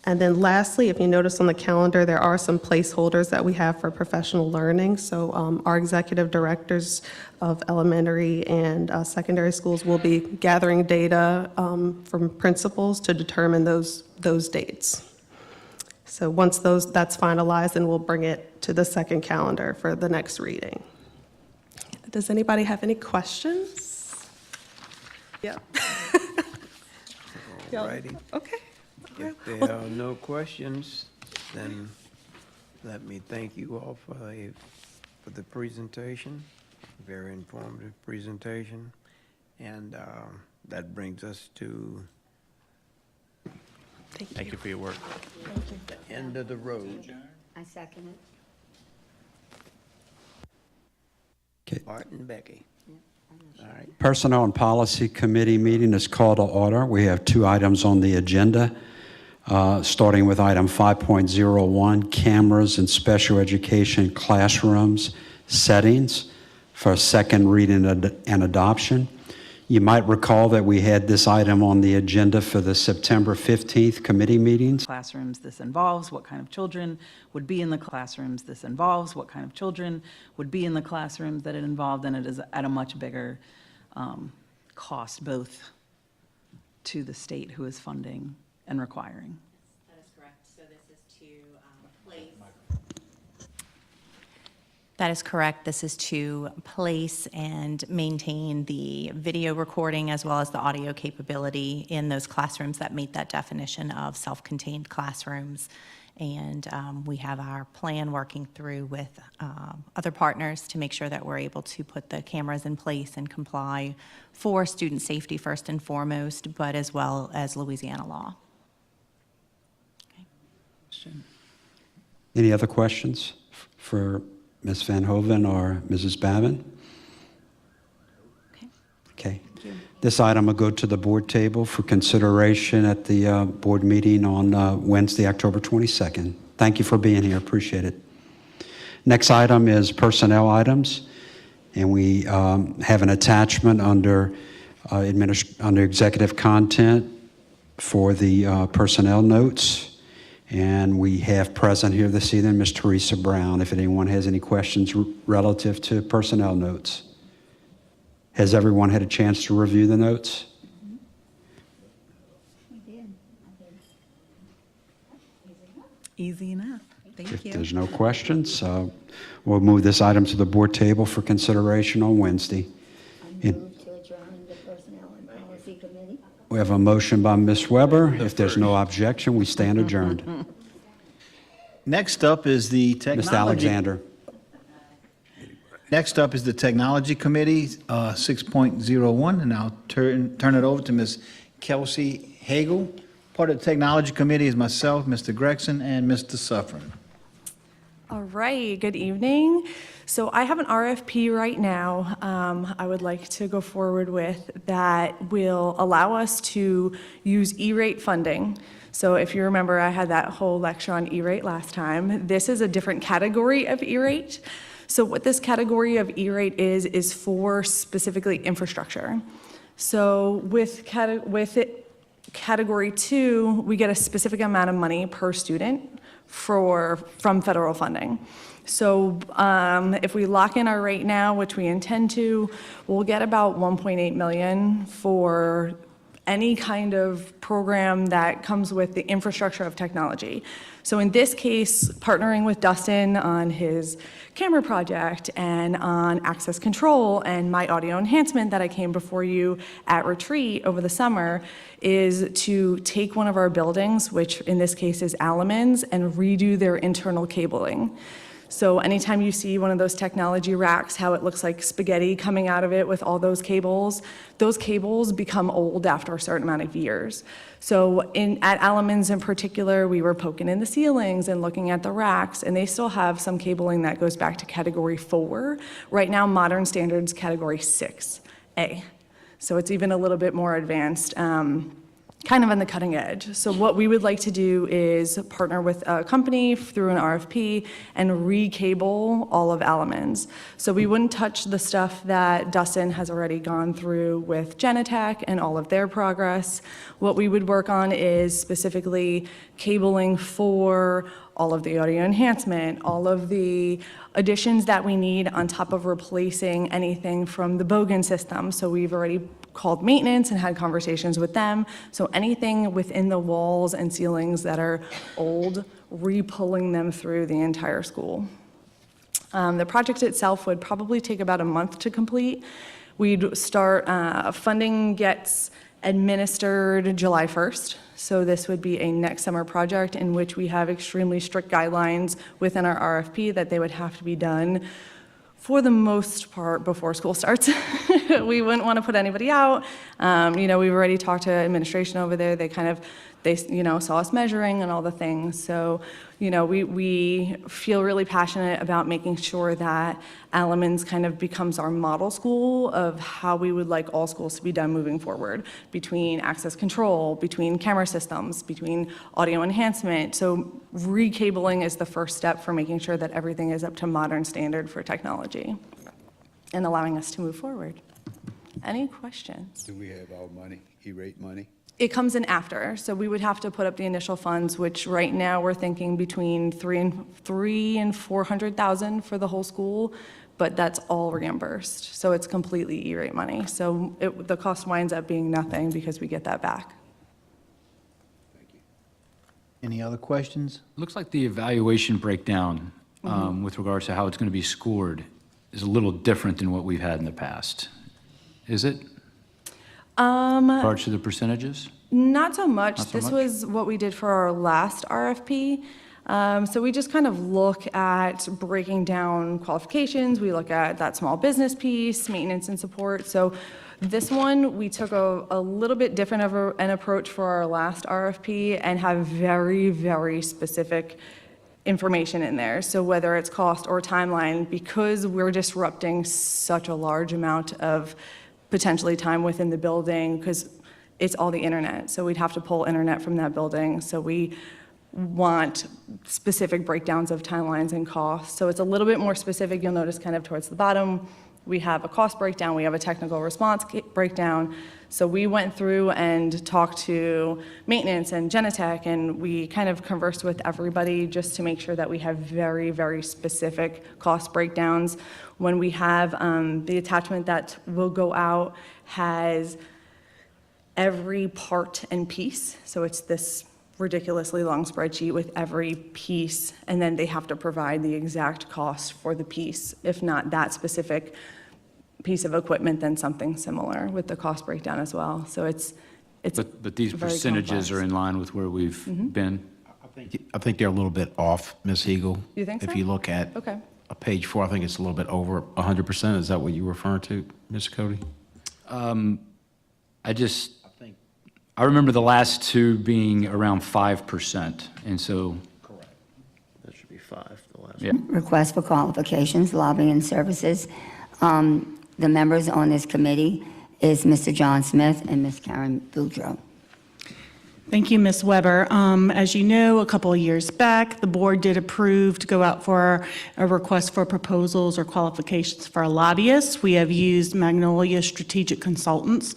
And then lastly, if you notice on the calendar, there are some placeholders that we have for professional learning. So our executive directors of elementary and secondary schools will be gathering data from principals to determine those dates. So once that's finalized, then we'll bring it to the second calendar for the next reading. Does anybody have any questions? Yeah. All righty. Okay. If there are no questions, then let me thank you all for the presentation, very informative presentation. And that brings us to Thank you for your work. the end of the road. I second it. Art and Becky. All right. Personnel and Policy Committee meeting is called to order. We have 2 items on the agenda, starting with item 5.01, cameras in special education classrooms settings for second reading and adoption. You might recall that we had this item on the agenda for the September 15th committee meetings. Classrooms this involves, what kind of children would be in the classrooms this involves, what kind of children would be in the classrooms that it involved, and it is at a much bigger cost, both to the state who is funding and requiring. That is correct. So this is to place. That is correct. This is to place and maintain the video recording as well as the audio capability in those classrooms that meet that definition of self-contained classrooms. And we have our plan working through with other partners to make sure that we're able to put the cameras in place and comply for student safety first and foremost, but as well as Louisiana law. Any other questions for Ms. Van Hoven or Mrs. Babin? Okay. This item will go to the board table for consideration at the board meeting on Wednesday, October 22nd. Thank you for being here. Appreciate it. Next item is personnel items, and we have an attachment under executive content for the personnel notes. And we have present here this evening Ms. Teresa Brown, if anyone has any questions relative to personnel notes. Has everyone had a chance to review the notes? Easy enough. Thank If you. there's no questions, we'll move this item to the board table for consideration on Wednesday. Move to adjourn the Personnel and Policy Committee. We have a motion by Ms. Weber. If there's no objection, we stand adjourned. Next up is the technology. Mr. Alexander. Next up is the Technology Committee, 6.01, and I'll turn it over to Ms. Kelsey Hagel. Part of the Technology Committee is myself, Mr. Gregson, and Mr. Suffren. All right, good evening. So I have an RFP right now I would like to go forward with that will allow us to use E-rate funding. So if you remember, I had that whole lecture on E-rate last time. This is a different category of E-rate. So what this category of E-rate is for specifically infrastructure. So with Category 2, we get a specific amount of money per student from federal funding. So if we lock in our rate now, which we intend to, we'll get about 1.8 million for any kind of program that comes with the infrastructure of technology. So in this case, partnering with Dustin on his camera project and on access control and my audio enhancement that I came before you at retreat over the summer is to take one of our buildings, which in this case is Alamans, and redo their internal cabling. So anytime you see one of those technology racks, how it looks like spaghetti coming out of it with all those cables become old after a certain amount of years. So at Alamans in particular, we were poking in the ceilings and looking at the racks, and they still have some cabling that goes back to Category 4. Right now, modern standards Category 6A. So it's even a little bit more advanced. Kind of on the cutting edge. So what we would like to do is partner with a company through an RFP and re-cable all of Alamans. So we wouldn't touch the stuff that Dustin has already gone through with Genetech and all of their progress. What we would work on is specifically cabling for all of the audio enhancement, all of the additions that we need on top of replacing anything from the Bogan system. So we've already called maintenance and had conversations with them. So anything within the walls and ceilings that are old, re-pulling them through the entire school. The project itself would probably take about a month to complete. We'd start, funding gets administered July 1st. So this would be a next summer project in which we have extremely strict guidelines within our RFP that they would have to be done for the most part before school starts. We wouldn't want to put anybody out. We've already talked to administration over there. They kind of they, saw us measuring and all the things. So, we feel really passionate about making sure that Alamance kind of becomes our model school of how we would like all schools to be done moving forward, between access control, between camera systems, between audio enhancement. So recabling is the first step for making sure that everything is up to modern standard for technology and allowing us to move forward. Any questions? Do we have our money, E-rate money? It comes in after, so we would have to put up the initial funds, which right now we're thinking between $300,000 and $400,000 for the whole school, but that's all reimbursed. So it's completely E-rate money. So the cost winds up being nothing because we get that back. Any other questions? Looks like the evaluation breakdown with regards to how it's going to be scored is a little different than what we've had in the past. Is it? In regards to the percentages? Not so much. Not so This much? was what we did for our last RFP. So we just kind of look at breaking down qualifications. We look at that small business piece, maintenance and support. So this one, we took a little bit different of an approach for our last RFP and have very, very specific information in there. So whether it's cost or timeline, because we're disrupting such a large amount of potentially time within the building, because it's all the internet. So we'd have to pull internet from that building. So we want specific breakdowns of timelines and costs. So it's a little bit more specific. You'll notice kind of towards the bottom, we have a cost breakdown, we have a technical response breakdown. So we went through and talked to maintenance and Genetech, and we kind of conversed with everybody just to make sure that we have very, very specific cost breakdowns. When we have the attachment that will go out has every part and piece. So it's this ridiculously long spreadsheet with every piece, and then they have to provide the exact cost for the piece. If not that specific piece of equipment, then something similar with the cost breakdown as well. So it's But these very percentages complex. are in line with where we've been? I think they're a little bit off, Ms. Hegel. You think so? If you look at Okay. page 4, I think it's a little bit over 100%. Is that what you were referring to, Ms. Cody? I remember the last two being around 5%, and so. That should be 5, the last Yeah. Request for qualifications, lobbying and services. The members on this committee is Mr. John Smith and Ms. Karen Boudreaux. Thank you, Ms. Weber. As you know, a couple of years back, the board did approve to go out for a request for proposals or qualifications for lobbyists. We have used Magnolia Strategic Consultants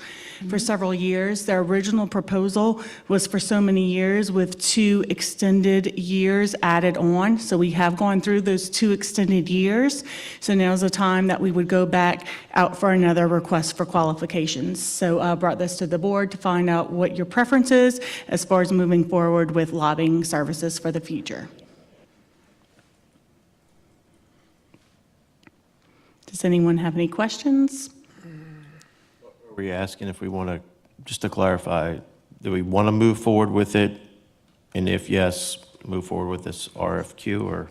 for several years. Their original proposal was for so many years with 2 extended years added on. So we have gone through those 2 extended years. So now's the time that we would go back out for another request for qualifications. So I brought this to the board to find out what your preference is as far as moving forward with lobbying services for the future. Does anyone have any questions? Were you asking if we want to, just to clarify, do we want to move forward with it? And if yes, move forward with this RFQ or?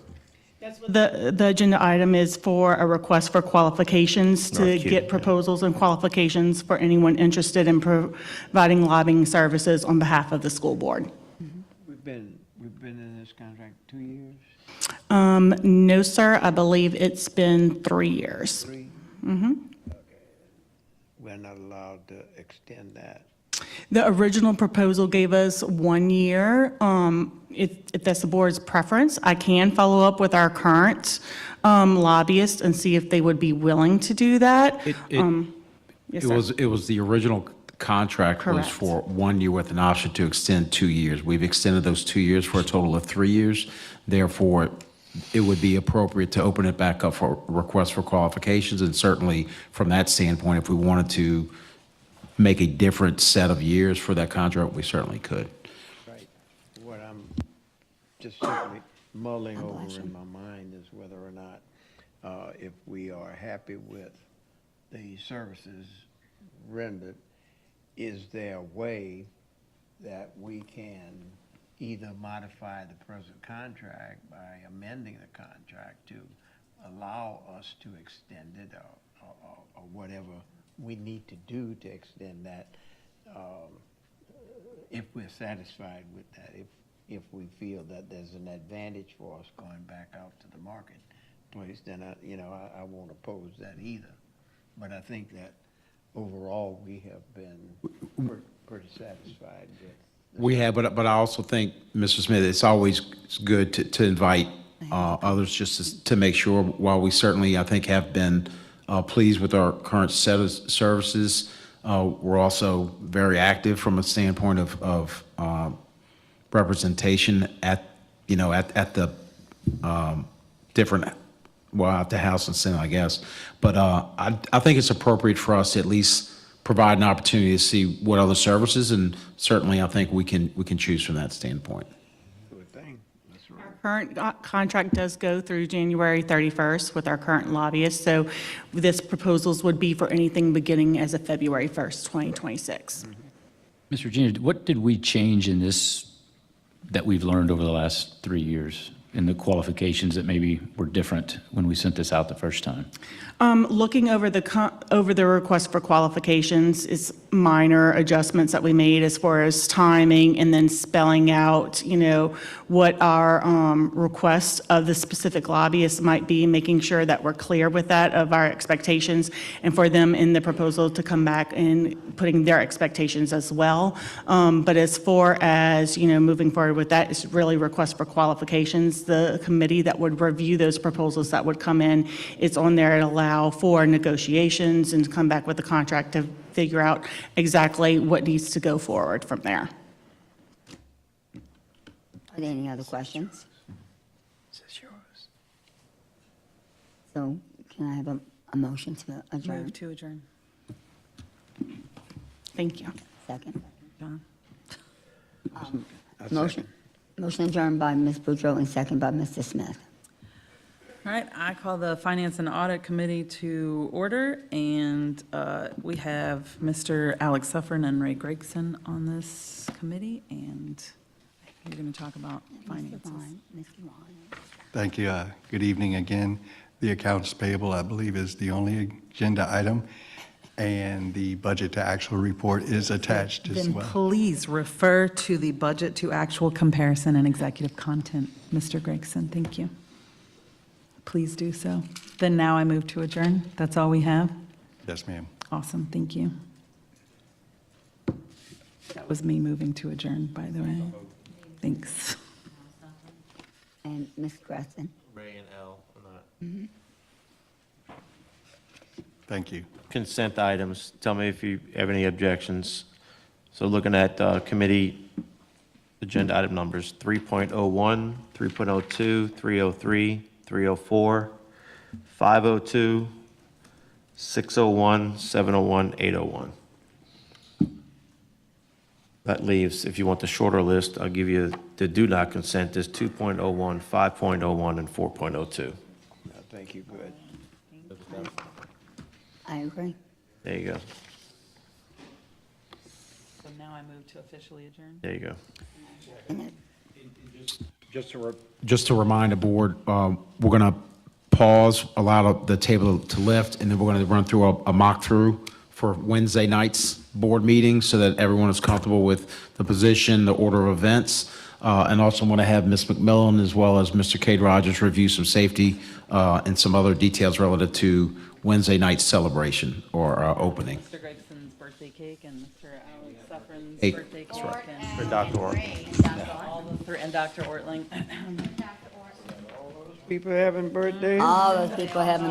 The agenda item is for a request for qualifications to RFQ, get yeah. proposals and qualifications for anyone interested in providing lobbying services on behalf of the school board. We've been in this contract 2 years? No, sir, I believe it's been 3 years. 3? Mm-hmm. We're not allowed to extend that. The original proposal gave us 1 year. If that's the board's preference, I can follow up with our current lobbyists and see if they would be willing to do that. Yes, sir. It was the original contract was Correct. for 1 year with an option to extend 2 years. We've extended those 2 years for a total of 3 years. Therefore, it would be appropriate to open it back up for requests for qualifications. And certainly from that standpoint, if we wanted to make a different set of years for that contract, we certainly could. Right. What I'm just simply mulling over in my mind is whether or not, if we are happy with the services rendered, is there a way that we can either modify the present contract by amending the contract to allow us to extend it or whatever we need to do to extend that, if we're satisfied with that, if we feel that there's an advantage for us going back out to the marketplace, then I won't oppose that either. But I think that overall, we have been pretty satisfied with. We have, but I also think, Mr. Smith, it's always good to invite others just to make sure, while we certainly, I think, have been pleased with our current set of services, we're also very active from a standpoint of representation at the different, well, at the House and Senate, I guess. But I think it's appropriate for us to at least provide an opportunity to see what other services, and certainly I think we can choose from that standpoint. Good thing. That's right. Current contract does go through January 31st with our current lobbyist, so this proposals would be for anything beginning as of February 1st, 2026. Mr. Virginia, what did we change in this that we've learned over the last 3 years in the qualifications that maybe were different when we sent this out the first time? Looking over the request for qualifications is minor adjustments that we made as far as timing and then spelling out, what our request of the specific lobbyist might be, making sure that we're clear with that of our expectations, and for them in the proposal to come back and putting their expectations as well. But as far as, moving forward with that, it's really request for qualifications. The committee that would review those proposals that would come in, it's on there to allow for negotiations and come back with a contract to figure out exactly what needs to go forward from there. Are there any other questions? This is yours. So can I have a motion to adjourn? Move to adjourn. Thank you. Second. John? Motion adjourned by Ms. Boudreaux and second by Mr. Smith. All right, I call the Finance and Audit Committee to order, and we have Mr. Alex Suffern and Ray Gregson on this committee, and you're going to talk about finances. Thank you. Good evening again. The accounts payable, I believe, is the only agenda item, and the budget to actual report is attached as Then well. please refer to the budget to actual comparison and executive content, Mr. Gregson. Thank you. Please do so. Then now I move to adjourn. That's all we have? Yes, ma'am. Awesome, thank you. That was me moving to adjourn, by the way. Thanks. And Ms. Gresson. Ray and L. Thank you. Consent items, tell me if you have any objections. So looking at committee agenda item numbers, 3.01, 3.02, 303, 304, 502, 601, 701, 801. That leaves, if you want the shorter list, I'll give you the do not consent is 2.01, 5.01, and 4.02. I think you're good. I agree. There you go. So now I move to officially adjourn? There you go. Just to remind the board, we're going to pause, allow the table to lift, and then we're going to run through a mock-through for Wednesday night's board meeting so that everyone is comfortable with the position, the order of events. And also want to have Ms. McMillan as well as Mr. Cade Rogers review some safety and some other details relative to Wednesday night's celebration or opening. Mr. Gregson's birthday cake and Mr. Alex Suffern's Hey, birthday that's cake. right. And For Dr. Orr. all the three, and Dr. Ortling. People having birthdays? All those people having